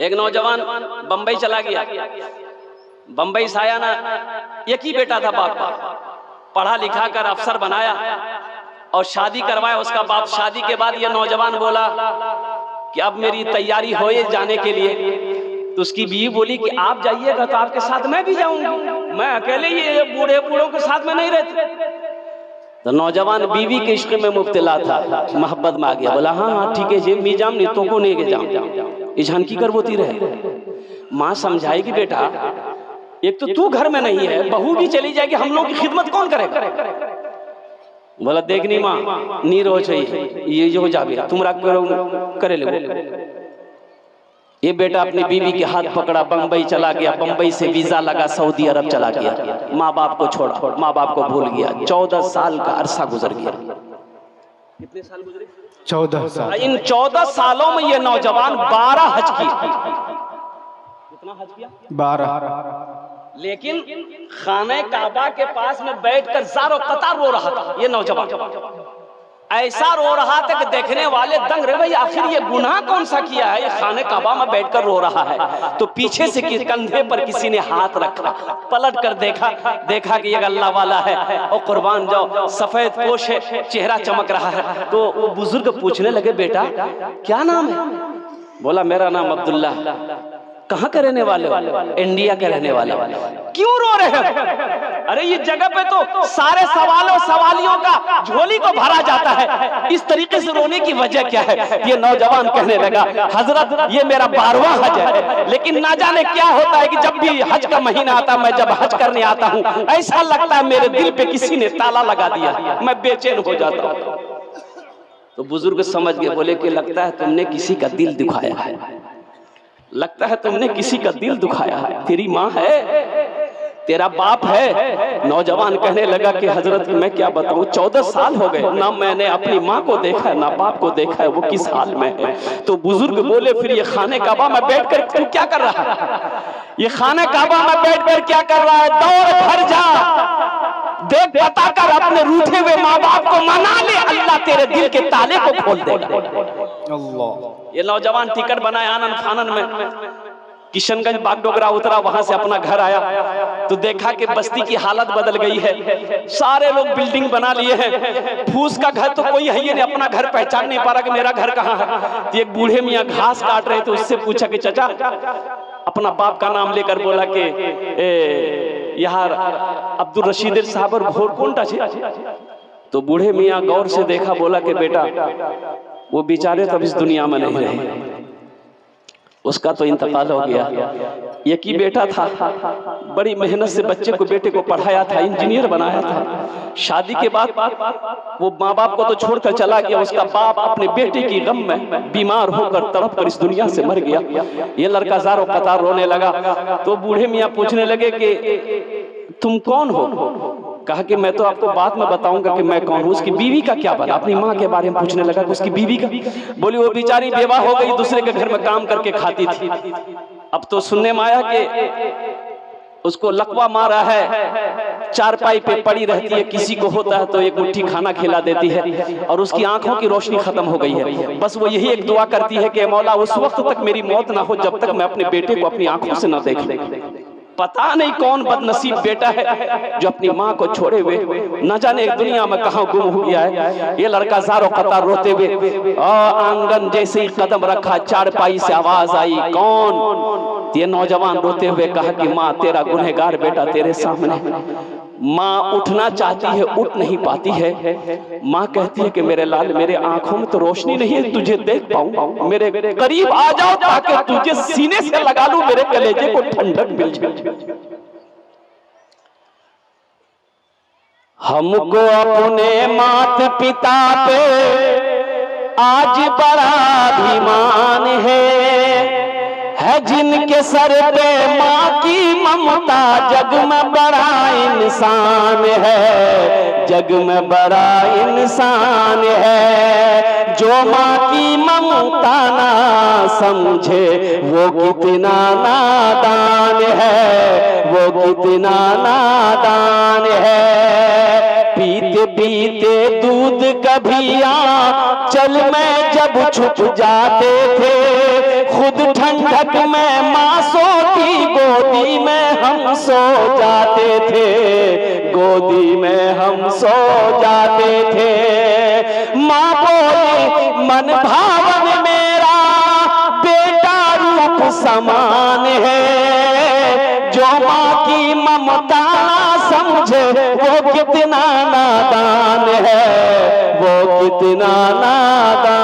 एक नौजवान बंबई चला गया। बंबई से आया ना, एक ही बेटा था बाप का, पढ़ा लिखा कर अफसर बनाया और शादी करवाया उसका बाप। शादी के बाद ये नौजवान बोला कि अब मेरी तैयारी हो जाने के लिए। तो उसकी बीवी बोली कि आप जाइएगा तो आपके साथ मैं भी जाऊंगी, मैं अकेले ये बूढ़ों के साथ में नहीं रहते। तो नौजवान बीवी के इश्क में मुब्तला था, मोहब्बत में आ गया। बोला हाँ हाँ ठीक है जी, मी जाम नहीं तो को नहीं के जाम, इजहान की कर बोती रहे। माँ समझाएगी बेटा एक तो तू घर में नहीं है, बहू भी चली जाएगी, हम लोग की खिदमत कौन करेगा। बोला देखनी माँ नी रो चाहिए ये जो जावे तुमरा करे ले। ये बेटा अपनी बीवी के हाथ पकड़ा, बंबई चला गया। बंबई से वीजा लगा, सऊदी अरब चला गया। माँ बाप को छोड़ा, माँ बाप को भूल गया। 14 साल का अरसा गुजर गया। कितने साल गुजरे? 14 साल। इन 14 सालों में ये नौजवान 12 हज किया। कितना हज किया? 12। लेकिन खाने काबा के पास में बैठकर ज़ारो कतार रो रहा था ये नौजवान। ऐसा रो रहा था कि देखने वाले दंग रहे, भाई आखिर ये गुनाह कौन सा किया है, ये खाने काबा में बैठकर रो रहा है। तो पीछे से कंधे पर किसी ने हाथ रखा, पलट कर देखा कि ये अल्लाह वाला है और कुर्बान जाओ, सफेद पोश है, चेहरा चमक रहा है। तो वो बुजुर्ग पूछने लगे बेटा क्या नाम है? बोला मेरा नाम अब्दुल्ला। कहाँ के रहने वाले हो? इंडिया के रहने वाले। क्यों रो रहे हो? अरे ये जगह पे तो सारे सवालों सवालियों का झोली को भरा जाता है, इस तरीके से रोने की वजह क्या है? ये नौजवान कहने लगा हजरत ये मेरा 12वां हज है, लेकिन ना जाने क्या होता है कि जब भी हज का महीना आता, मैं जब हज करने आता हूँ ऐसा लगता है मेरे दिल पे किसी ने ताला लगा दिया, मैं बेचैन हो जाता हूँ। तो बुजुर्ग समझ गए, बोले कि लगता है तुमने किसी का दिल दुखाया है, लगता है तुमने किसी का दिल दुखाया है। तेरी माँ है, तेरा बाप है। नौजवान कहने लगा कि हजरत मैं क्या बताऊं, 14 साल हो गए, ना मैंने अपनी माँ को देखा है ना बाप को देखा है, वो किस हाल में है। तो बुजुर्ग बोले फिर ये खाने काबा में बैठकर तू क्या कर रहा है? ये खाने काबा में बैठकर क्या कर रहा है? दौड़ घर जा, देख पता कर, अपने रूठे हुए माँ बाप को मना ले, अल्लाह तेरे दिल के ताले को खोल देगा। अल्लाह। ये नौजवान टिकट बनाया आनन फानन में, किशनगंज बागडोगरा उतरा, वहां से अपना घर आया तो देखा कि बस्ती की हालत बदल गई है। सारे लोग बिल्डिंग बना लिए हैं, फूस का घर तो कोई है ही नहीं, अपना घर पहचान नहीं पा रहा कि मेरा घर कहाँ है। तो एक बूढ़े मियाँ घास काट रहे थे, उससे पूछा कि चाचा, अपना बाप का नाम लेकर बोला कि यहाँ अब्दुल रशीद साहब और घोर कौन टा। तो बूढ़े मियाँ गौर से देखा, बोला कि बेटा वो बेचारे तब इस दुनिया में नहीं रहे, उसका तो इंतकाल हो गया। एक ही बेटा था, बड़ी मेहनत से बच्चे को बेटे को पढ़ाया था, इंजीनियर बनाया था। शादी के बाद वो माँ बाप को तो छोड़कर चला गया, उसका बाप अपने बेटे की गम में बीमार होकर तड़प कर इस दुनिया से मर गया। ये लड़का ज़ारो कतार रोने लगा। तो बूढ़े मियाँ पूछने लगे कि तुम कौन हो? कहा कि मैं तो आपको बाद में बताऊंगा कि मैं कौन हूँ। उसकी बीवी का क्या बना? अपनी माँ के बारे में पूछने लगा कि उसकी बीवी का। बोली वो बेचारी बेवा हो गई, दूसरे के घर में काम करके खाती थी। अब तो सुनने में आया कि उसको लकवा मारा है, चारपाई पे पड़ी रहती है, किसी को होता है तो एक मुट्ठी खाना खिला देती है और उसकी आंखों की रोशनी खत्म हो गई है। बस वो यही एक दुआ करती है कि मौला उस वक्त तक मेरी मौत ना हो जब तक मैं अपने बेटे को अपनी आंखों से न देख ले। पता नहीं कौन बदनसीब बेटा है जो अपनी माँ को छोड़े हुए न जाने एक दुनिया में कहां गुम हो गया है। ये लड़का ज़ारो कतार रोते हुए आंगन जैसे ही कदम रखा, चारपाई से आवाज आई, कौन? ये नौजवान रोते हुए कहा कि माँ तेरा गुनहगार बेटा तेरे सामने। माँ उठना चाहती है, उठ नहीं पाती है। माँ कहती है कि मेरे लाल, मेरे आंखों में तो रोशनी नहीं है, तुझे देख पाऊं, मेरे करीब आ जाओ ताकि तुझे सीने से लगा लूं, मेरे कलेजे को ठंडक मिल जाए। हमको अपने माता पिता पे आज बड़ा अभिमान है जिनके सर पे माँ की ममता, जग में बड़ा इंसान है, जग में बड़ा इंसान है। जो माँ की ममता ना समझे वो कितना नादान है, वो कितना नादान है। पीते पीते दूध कभी चल में जब छुप जाते थे, खुद ठंडक में माँ सोती, गोदी में हम सो जाते थे, गोदी में हम सो जाते थे। माँ बोली मन भावन मेरा बेटा रूप समान है, जो माँ की ममता समझे वो कितना नादान है, वो कितना नादान